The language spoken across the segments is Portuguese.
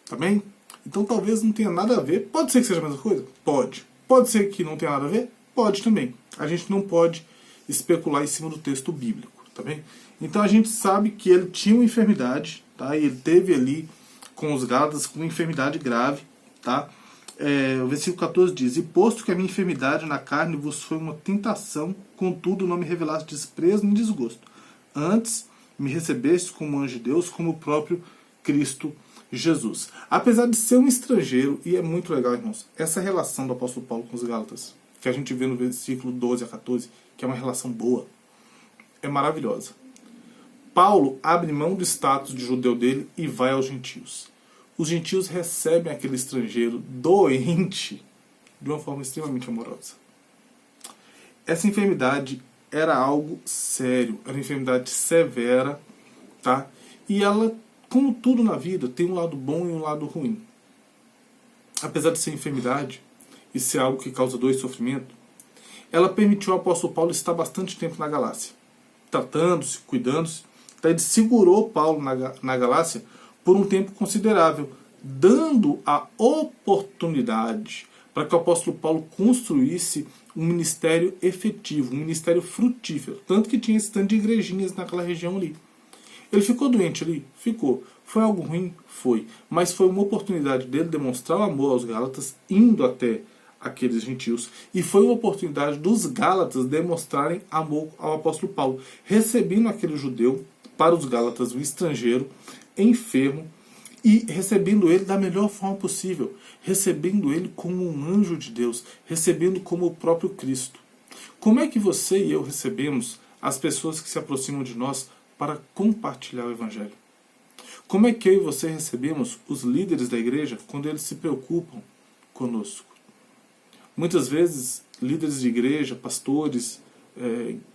Tá bem? Então talvez não tenha nada a ver. Pode ser que seja a mesma coisa? Pode. Pode ser que não tenha nada a ver? Pode também. A gente não pode especular em cima do texto bíblico, tá bem? Então a gente sabe que ele tinha uma enfermidade, tá? E ele teve ali com os Gálatas com uma enfermidade grave, tá? O versículo 14 diz: E posto que a minha enfermidade na carne vos foi uma tentação, contudo não me revelaste desprezo nem desgosto. Antes me recebeste como anjo de Deus, como o próprio Cristo Jesus. Apesar de ser um estrangeiro, e é muito legal, irmãos, essa relação do apóstolo Paulo com os Gálatas, que a gente vê no versículo 12 a 14, que é uma relação boa, é maravilhosa. Paulo abre mão do status de judeu dele e vai aos gentios. Os gentios recebem aquele estrangeiro doente de uma forma extremamente amorosa. Essa enfermidade era algo sério, era uma enfermidade severa, tá? E ela, como tudo na vida, tem um lado bom e um lado ruim. Apesar de ser enfermidade e ser algo que causa dor e sofrimento, ela permitiu ao apóstolo Paulo estar bastante tempo na Galácia, tratando-se, cuidando-se. Então ele segurou Paulo na Galácia por um tempo considerável, dando a oportunidade para que o apóstolo Paulo construísse um ministério efetivo, um ministério frutífero. Tanto que tinha esse tanto de igrejinhas naquela região ali. Ele ficou doente ali? Ficou. Foi algo ruim? Foi. Mas foi uma oportunidade dele demonstrar o amor aos Gálatas, indo até aqueles gentios. E foi uma oportunidade dos Gálatas demonstrarem amor ao apóstolo Paulo, recebendo aquele judeu, para os Gálatas, um estrangeiro, enfermo, e recebendo ele da melhor forma possível, recebendo ele como um anjo de Deus, recebendo como o próprio Cristo. Como é que você e eu recebemos as pessoas que se aproximam de nós para compartilhar o Evangelho? Como é que eu e você recebemos os líderes da igreja quando eles se preocupam conosco? Muitas vezes, líderes de igreja, pastores,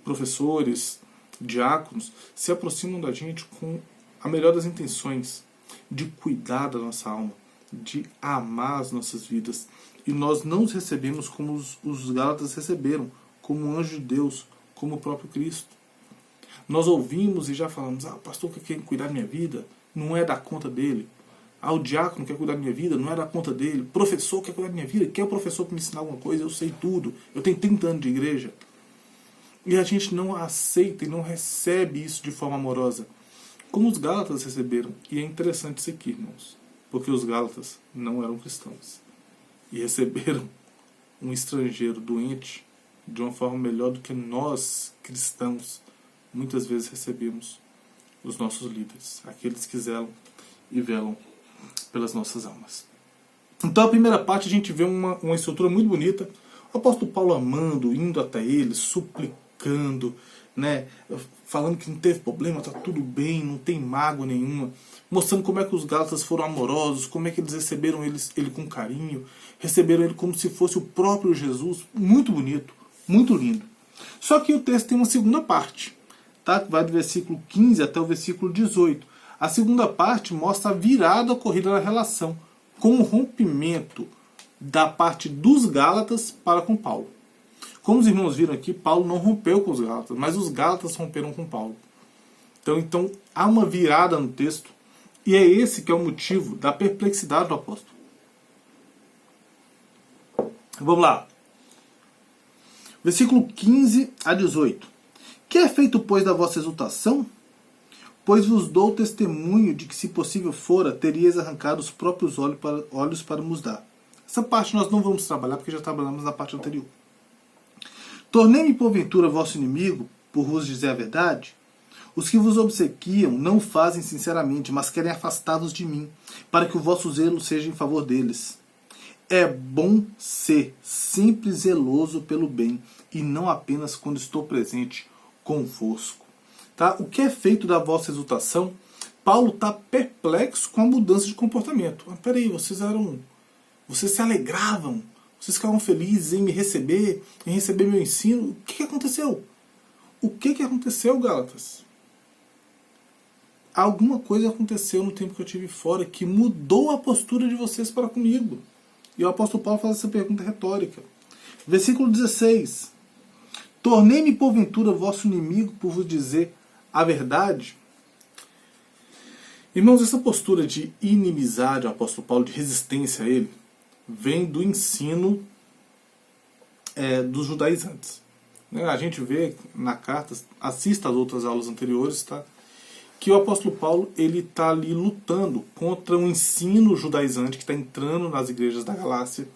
professores, diáconos, se aproximam da gente com a melhor das intenções, de cuidar da nossa alma, de amar as nossas vidas. E nós não os recebemos como os Gálatas receberam, como um anjo de Deus, como o próprio Cristo. Nós ouvimos e já falamos: o pastor quer cuidar da minha vida, não é da conta dele. O diácono quer cuidar da minha vida, não é da conta dele. O professor quer cuidar da minha vida, quer o professor para me ensinar alguma coisa, eu sei tudo. Eu tenho 30 anos de igreja. E a gente não aceita e não recebe isso de forma amorosa, como os Gálatas receberam. E é interessante isso aqui, irmãos, porque os Gálatas não eram cristãos e receberam um estrangeiro doente de uma forma melhor do que nós, cristãos, muitas vezes recebemos os nossos líderes, aqueles que zelam e velam pelas nossas almas. Então a primeira parte a gente vê uma estrutura muito bonita, o apóstolo Paulo amando, indo até eles, suplicando, né, falando que não teve problema, está tudo bem, não tem mágoa nenhuma, mostrando como é que os Gálatas foram amorosos, como é que eles receberam ele com carinho, receberam ele como se fosse o próprio Jesus. Muito bonito, muito lindo. Só que o texto tem uma segunda parte, tá? Vai do versículo 15 até o versículo 18. A segunda parte mostra a virada ocorrida na relação, com o rompimento da parte dos Gálatas para com Paulo. Como os irmãos viram aqui, Paulo não rompeu com os Gálatas, mas os Gálatas romperam com Paulo. Então há uma virada no texto, e é esse que é o motivo da perplexidade do apóstolo. Vamos lá. Versículo 15 a 18. Que é feito, pois, da vossa exultação? Pois vos dou testemunho de que, se possível fora, teríeis arrancado os próprios olhos para nos dar. Essa parte nós não vamos trabalhar, porque já trabalhamos na parte anterior. Tornei-me, porventura, vosso inimigo, por vos dizer a verdade? Os que vos obsequiam não o fazem sinceramente, mas querem afastá-vos de mim, para que o vosso zelo seja em favor deles. É bom ser sempre zeloso pelo bem, e não apenas quando estou presente convosco. Tá? O que é feito da vossa exultação? Paulo está perplexo com a mudança de comportamento. Peraí, vocês se alegravam, vocês ficavam felizes em me receber, em receber meu ensino. O que aconteceu? O que aconteceu, Gálatas? Alguma coisa aconteceu no tempo que eu estive fora que mudou a postura de vocês para comigo. E o apóstolo Paulo faz essa pergunta retórica. Versículo 16. Tornei-me, porventura, vosso inimigo por vos dizer a verdade? Irmãos, essa postura de inimizade ao apóstolo Paulo, de resistência a ele, vem do ensino dos judaizantes. A gente vê na carta, assista às outras aulas anteriores, tá? Que o apóstolo Paulo ele está ali lutando contra um ensino judaizante que está entrando nas igrejas da Galácia,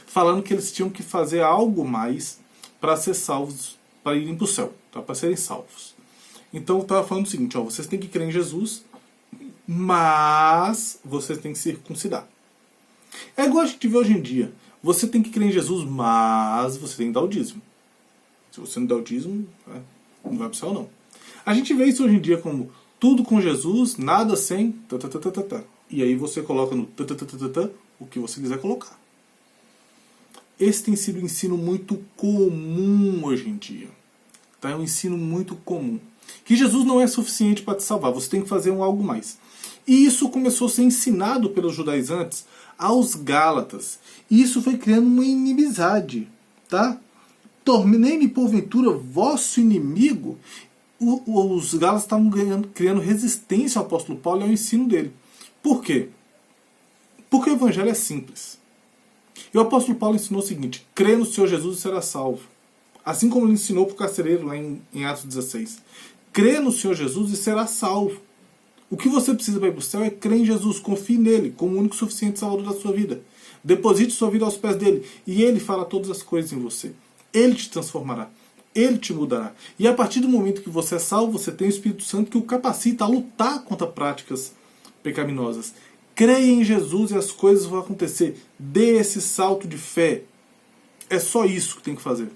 falando que eles tinham que fazer algo mais para ser salvos, para irem para o céu, tá? Para serem salvos. Então estava falando o seguinte, ó, vocês têm que crer em Jesus, mas vocês têm que circuncidar. É igual a gente vê hoje em dia. Você tem que crer em Jesus, mas você tem que dar o dízimo. Se você não der o dízimo, não vai para o céu não. A gente vê isso hoje em dia como tudo com Jesus, nada sem e aí você coloca no o que você quiser colocar. Esse tem sido um ensino muito comum hoje em dia. Tá? É um ensino muito comum. Que Jesus não é suficiente para te salvar, você tem que fazer algo mais. E isso começou a ser ensinado pelos judaizantes aos Gálatas. E isso foi criando uma inimizade. Tá? Tornei-me porventura vosso inimigo. Os Gálatas estavam criando resistência ao apóstolo Paulo e ao ensino dele. Por quê? Porque o evangelho é simples. E o apóstolo Paulo ensinou o seguinte: crê no Senhor Jesus e será salvo. Assim como ele ensinou para o carcereiro lá em Atos 16. Crê no Senhor Jesus e será salvo. O que você precisa para ir para o céu é crer em Jesus, confie nele como o único e suficiente salvador da sua vida. Deposite sua vida aos pés dele e ele fará todas as coisas em você. Ele te transformará. Ele te mudará. E a partir do momento que você é salvo, você tem o Espírito Santo que o capacita a lutar contra práticas pecaminosas. Creia em Jesus e as coisas vão acontecer. Dê esse salto de fé. É só isso que tem que fazer.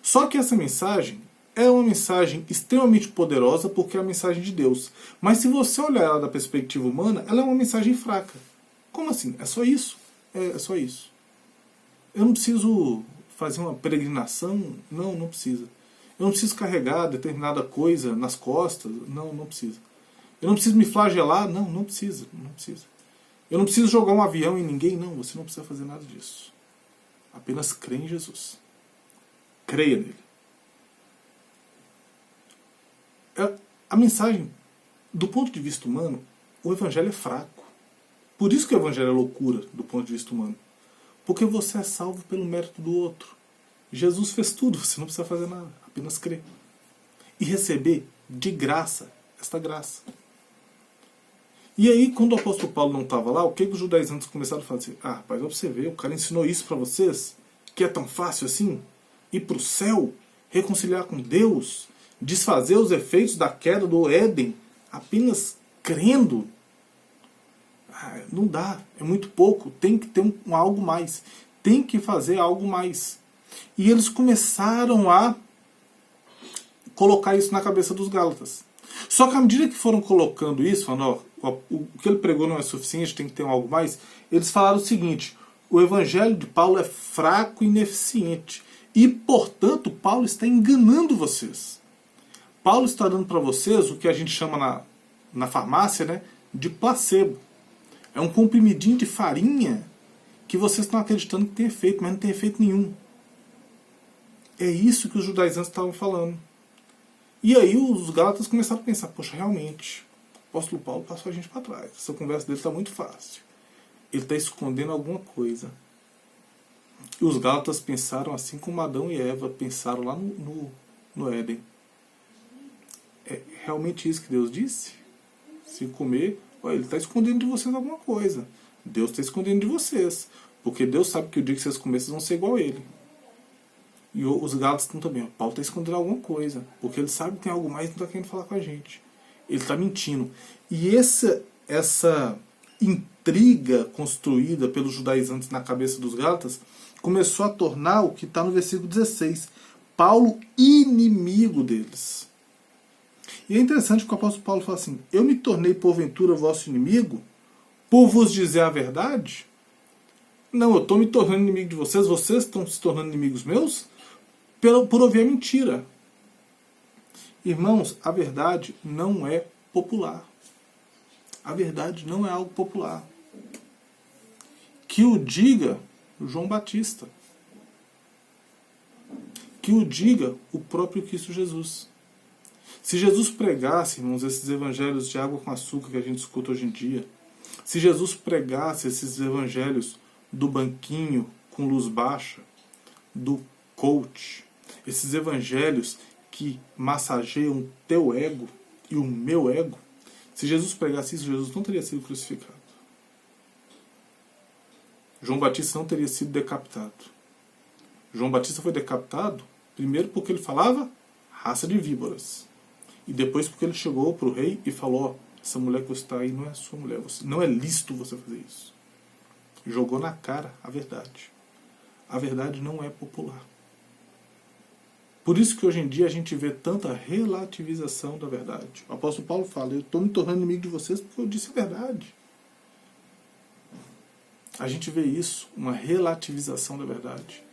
Só que essa mensagem é uma mensagem extremamente poderosa porque é a mensagem de Deus. Mas se você olhar ela da perspectiva humana, ela é uma mensagem fraca. Como assim? É só isso? É só isso. Eu não preciso fazer uma peregrinação? Não precisa. Eu não preciso carregar determinada coisa nas costas? Não precisa. Eu não preciso me flagelar? Não precisa. Eu não preciso jogar um avião em ninguém? Não, você não precisa fazer nada disso. Apenas crê em Jesus. Creia nele. A mensagem, do ponto de vista humano, o evangelho é fraco. Por isso que o evangelho é loucura, do ponto de vista humano. Porque você é salvo pelo mérito do outro. Jesus fez tudo, você não precisa fazer nada, apenas crer. E receber de graça esta graça. E aí, quando o apóstolo Paulo não estava lá, o que os judaizantes começaram a fazer? Rapaz, pra você ver, o cara ensinou isso para vocês, que é tão fácil assim? Ir para o céu, reconciliar com Deus, desfazer os efeitos da queda do Éden, apenas crendo. Não dá, é muito pouco, tem que ter algo mais, tem que fazer algo mais. E eles começaram a colocar isso na cabeça dos Gálatas. Só que à medida que foram colocando isso, falando, o que ele pregou não é suficiente, tem que ter algo mais, eles falaram o seguinte: o evangelho de Paulo é fraco e ineficiente, e portanto Paulo está enganando vocês. Paulo está dando para vocês o que a gente chama na farmácia, né, de placebo. É um comprimidinho de farinha que vocês estão acreditando que tem efeito, mas não tem efeito nenhum. É isso que os judaizantes estavam falando. E aí os Gálatas começaram a pensar: poxa, realmente, o apóstolo Paulo passou a gente para trás. Essa conversa dele está muito fácil. Ele está escondendo alguma coisa. E os Gálatas pensaram assim como Adão e Eva pensaram lá no Éden. É realmente isso que Deus disse? Se comer, ele está escondendo de vocês alguma coisa. Deus está escondendo de vocês. Porque Deus sabe que o dia que vocês comerem, vocês vão ser igual a ele. E os Gálatas estão também. Paulo está escondendo alguma coisa. Porque ele sabe que tem algo mais e não está querendo falar com a gente. Ele está mentindo. E essa intriga construída pelos judaizantes na cabeça dos Gálatas começou a tornar o que está no versículo 16. Paulo inimigo deles. E é interessante que o apóstolo Paulo fala assim: eu me tornei porventura vosso inimigo por vos dizer a verdade? Não, eu estou me tornando inimigo de vocês, vocês estão se tornando inimigos meus por ouvir a mentira. Irmãos, a verdade não é popular. A verdade não é algo popular. Que o diga João Batista. Que o diga o próprio Cristo Jesus. Se Jesus pregasse, irmãos, esses evangelhos de água com açúcar que a gente escuta hoje em dia, se Jesus pregasse esses evangelhos do banquinho com luz baixa, do coach, esses evangelhos que massageiam o teu ego e o meu ego, se Jesus pregasse isso, Jesus não teria sido crucificado. João Batista não teria sido decapitado. João Batista foi decapitado primeiro porque ele falava raça de víboras. E depois porque ele chegou para o rei e falou: essa mulher que você está aí não é sua mulher, não é lícito você fazer isso. Jogou na cara a verdade. A verdade não é popular. Por isso que hoje em dia a gente vê tanta relativização da verdade. O apóstolo Paulo fala: eu estou me tornando inimigo de vocês porque eu disse a verdade. A gente vê isso, uma relativização da verdade.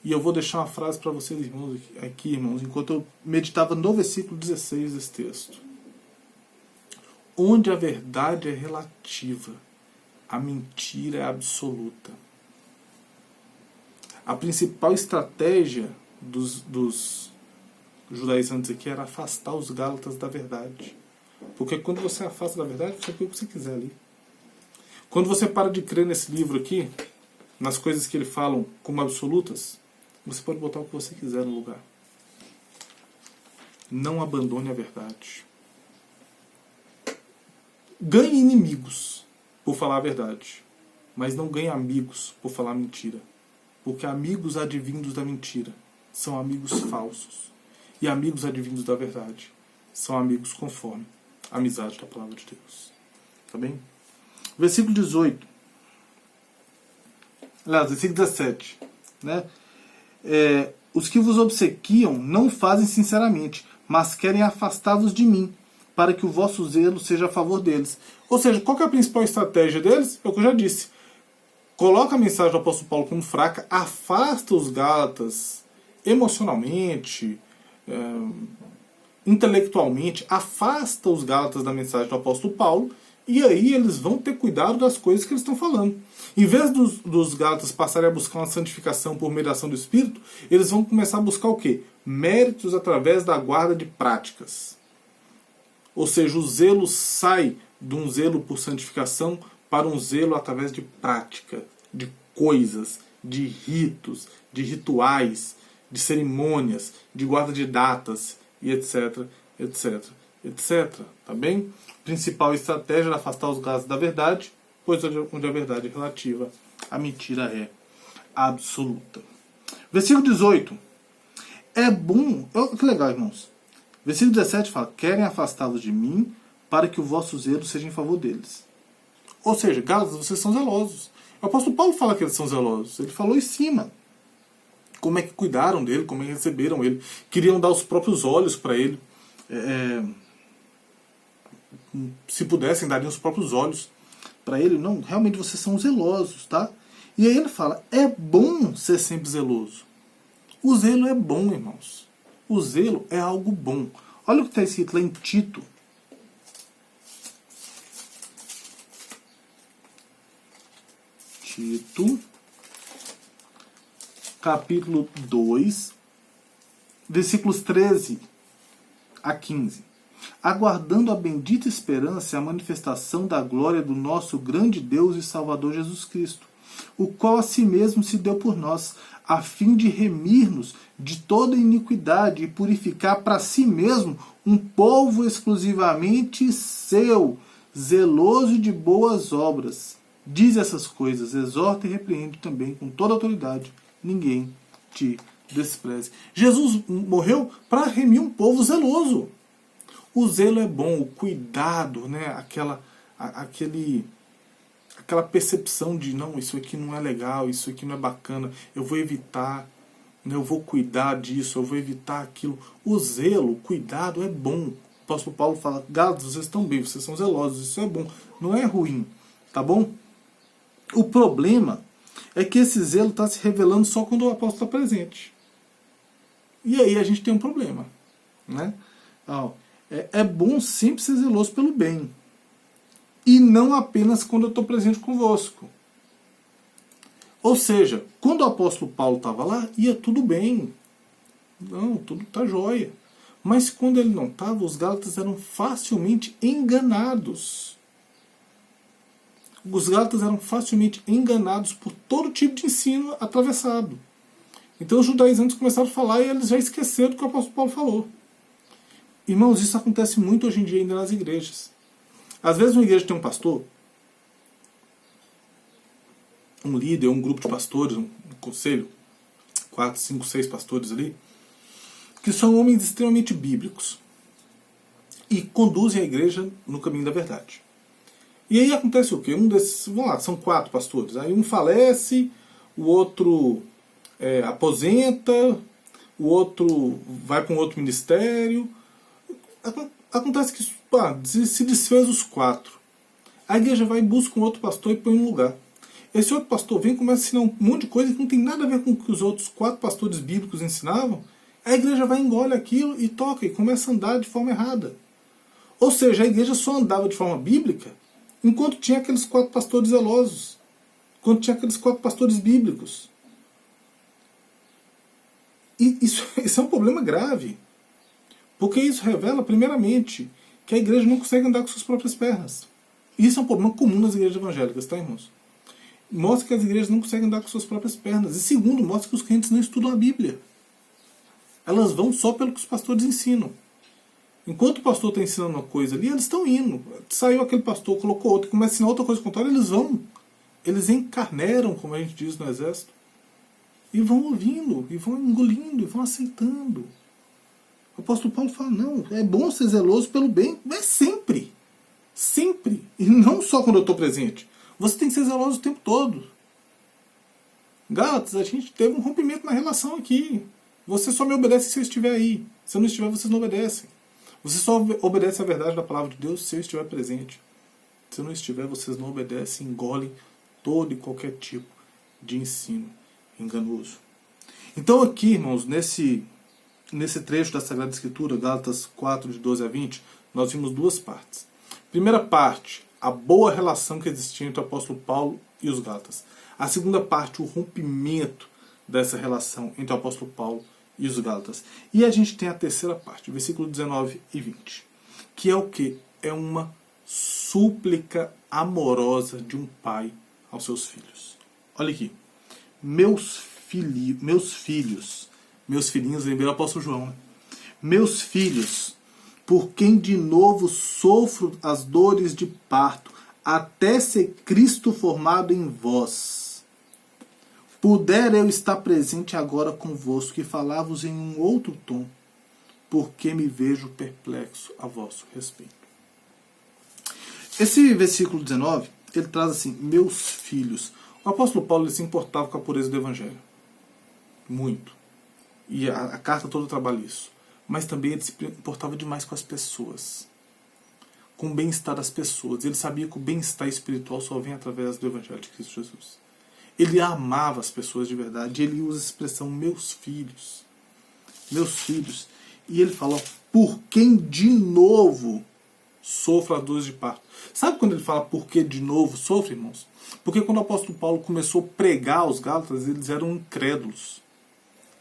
E eu vou deixar uma frase para vocês, irmãos, aqui, irmãos, enquanto eu meditava no versículo 16 desse texto. Onde a verdade é relativa, a mentira é absoluta. A principal estratégia dos judaizantes aqui era afastar os gálatas da verdade. Porque quando você afasta da verdade, você põe o que você quiser ali. Quando você para de crer nesse livro aqui, nas coisas que ele falam como absolutas, você pode botar o que você quiser no lugar. Não abandone a verdade. Ganhe inimigos por falar a verdade, mas não ganhe amigos por falar mentira. Porque amigos advindos da mentira são amigos falsos. E amigos advindos da verdade são amigos conforme a amizade da palavra de Deus. Tá bem? Versículo 18. Aliás, versículo 17. Né? Os que vos obsequiam não fazem sinceramente, mas querem afastá-vos de mim, para que o vosso zelo seja a favor deles. Ou seja, qual que é a principal estratégia deles? É o que eu já disse. Coloca a mensagem do apóstolo Paulo como fraca, afasta os gálatas emocionalmente, intelectualmente, afasta os gálatas da mensagem do apóstolo Paulo, e aí eles vão ter cuidado das coisas que eles estão falando. Em vez dos gálatas passarem a buscar uma santificação por mediação do Espírito, eles vão começar a buscar o quê? Méritos através da guarda de práticas. Ou seja, o zelo sai de um zelo por santificação para um zelo através de prática, de coisas, de ritos, de rituais, de cerimônias, de guarda de datas, e etc, etc, etc. Tá bem? Principal estratégia era afastar os gálatas da verdade, pois onde a verdade é relativa, a mentira é absoluta. Versículo 18. É bom... Que legal, irmãos. Versículo 17 fala: querem afastá-los de mim, para que o vosso zelo seja em favor deles. Ou seja, gálatas, vocês são zelosos. O apóstolo Paulo fala que eles são zelosos. Ele falou em cima. Como é que cuidaram dele, como é que receberam ele. Queriam dar os próprios olhos para ele. Se pudessem, dariam os próprios olhos para ele. Não, realmente vocês são zelosos, tá? E aí ele fala: é bom ser sempre zeloso. O zelo é bom, irmãos. O zelo é algo bom. Olha o que está escrito lá em Tito. Tito, capítulo 2, versículos 13 a 15. Aguardando a bendita esperança e a manifestação da glória do nosso grande Deus e Salvador Jesus Cristo, o qual a si mesmo se deu por nós, a fim de remir-nos de toda iniquidade e purificar para si mesmo um povo exclusivamente seu, zeloso de boas obras. Diz essas coisas, exorta e repreende também com toda autoridade. Ninguém te despreze. Jesus morreu para remir um povo zeloso. O zelo é bom, o cuidado, né? Aquela percepção de não, isso aqui não é legal, isso aqui não é bacana, eu vou evitar, né? Eu vou cuidar disso, eu vou evitar aquilo. O zelo, o cuidado é bom. O apóstolo Paulo fala: gálatas, vocês estão bem, vocês são zelosos, isso é bom, não é ruim, tá bom? O problema é que esse zelo está se revelando só quando o apóstolo está presente. E aí a gente tem um problema, né? É bom sempre ser zeloso pelo bem. E não apenas quando eu estou presente convosco. Ou seja, quando o apóstolo Paulo estava lá, ia tudo bem. Não, tudo está jóia. Mas quando ele não estava, os Gálatas eram facilmente enganados. Os Gálatas eram facilmente enganados por todo tipo de ensino atravessado. Então os judaizantes começaram a falar e eles já esqueceram do que o apóstolo Paulo falou. Irmãos, isso acontece muito hoje em dia ainda nas igrejas. Às vezes uma igreja tem um pastor, um líder, um grupo de pastores, um conselho, 4, 5, 6 pastores ali, que são homens extremamente bíblicos e conduzem a igreja no caminho da verdade. E aí acontece o quê? Um desses, vamos lá, são 4 pastores. Aí um falece, o outro aposenta, o outro vai para um outro ministério. Acontece que se desfez os 4. A igreja vai e busca um outro pastor e põe no lugar. Esse outro pastor vem e começa a ensinar um monte de coisa que não tem nada a ver com o que os outros 4 pastores bíblicos ensinavam. A igreja vai, engole aquilo e toca e começa a andar de forma errada. Ou seja, a igreja só andava de forma bíblica enquanto tinha aqueles 4 pastores zelosos, enquanto tinha aqueles 4 pastores bíblicos. E isso é um problema grave. Porque isso revela, primeiramente, que a igreja não consegue andar com suas próprias pernas. Isso é um problema comum nas igrejas evangélicas, tá, irmãos? Mostra que as igrejas não conseguem andar com suas próprias pernas. E segundo, mostra que os crentes não estudam a Bíblia. Elas vão só pelo que os pastores ensinam. Enquanto o pastor está ensinando uma coisa ali, eles estão indo. Saiu aquele pastor, colocou outro, começa a ensinar outra coisa contrária, eles vão. Eles encarneram, como a gente diz no exército. E vão ouvindo, e vão engolindo, e vão aceitando. O apóstolo Paulo fala, não, é bom ser zeloso pelo bem, mas sempre. Sempre. E não só quando eu estou presente. Você tem que ser zeloso o tempo todo. Gálatas, a gente teve um rompimento na relação aqui. Você só me obedece se eu estiver aí. Se eu não estiver, vocês não obedecem. Você só obedece a verdade da palavra de Deus se eu estiver presente. Se eu não estiver, vocês não obedecem, engolem todo e qualquer tipo de ensino enganoso. Então aqui, irmãos, nesse trecho da Sagrada Escritura, Gálatas 4, de 12 a 20, nós vimos 2 partes. Primeira parte, a boa relação que existia entre o apóstolo Paulo e os Gálatas. A segunda parte, o rompimento dessa relação entre o apóstolo Paulo e os Gálatas. E a gente tem a terceira parte, versículo 19 e 20, que é o quê? É uma súplica amorosa de um pai aos seus filhos. Olha aqui. Meus filhinhos, lembrei do apóstolo João, né? Meus filhos, por quem de novo sofro as dores de parto, até ser Cristo formado em vós. Pudera eu estar presente agora convosco e falar-vos em um outro tom, porque me vejo perplexo a vosso respeito. Esse versículo 19, ele traz assim, meus filhos. O apóstolo Paulo ele se importava com a pureza do Evangelho. Muito. E a carta toda trabalha isso. Mas também ele se importava demais com as pessoas. Com o bem-estar das pessoas. Ele sabia que o bem-estar espiritual só vem através do Evangelho de Cristo Jesus. Ele amava as pessoas de verdade. Ele usa a expressão meus filhos. Meus filhos. E ele fala, por quem de novo sofro as dores de parto. Sabe quando ele fala por que de novo sofre, irmãos? Porque quando o apóstolo Paulo começou a pregar aos Gálatas, eles eram incrédulos.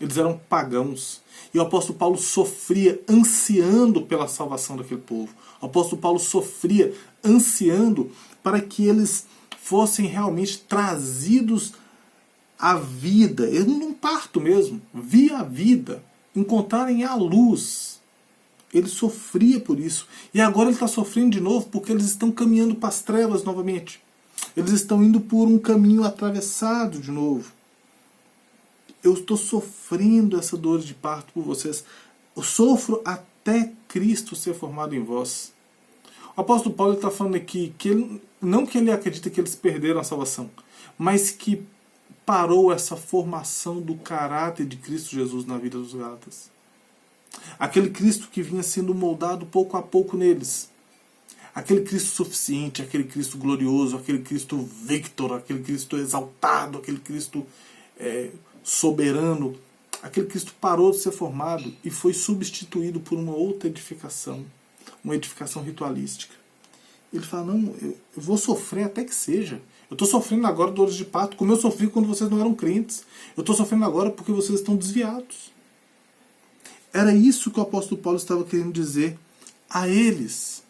Eles eram pagãos. E o apóstolo Paulo sofria ansiando pela salvação daquele povo. O apóstolo Paulo sofria ansiando para que eles fossem realmente trazidos à vida, num parto mesmo, via a vida, encontrarem a luz. Ele sofria por isso. E agora ele está sofrendo de novo porque eles estão caminhando para as trevas novamente. Eles estão indo por um caminho atravessado de novo. Eu estou sofrendo essa dor de parto por vocês. Eu sofro até Cristo ser formado em vós. O apóstolo Paulo está falando aqui que ele, não que ele acredita que eles perderam a salvação, mas que parou essa formação do caráter de Cristo Jesus na vida dos Gálatas. Aquele Cristo que vinha sendo moldado pouco a pouco neles. Aquele Cristo suficiente, aquele Cristo glorioso, aquele Cristo victor, aquele Cristo exaltado, aquele Cristo soberano. Aquele Cristo parou de ser formado e foi substituído por uma outra edificação, uma edificação ritualística. Ele fala, não, eu vou sofrer até que seja. Eu estou sofrendo agora dores de parto, como eu sofri quando vocês não eram crentes. Eu estou sofrendo agora porque vocês estão desviados. Era isso que o apóstolo Paulo estava querendo dizer a eles.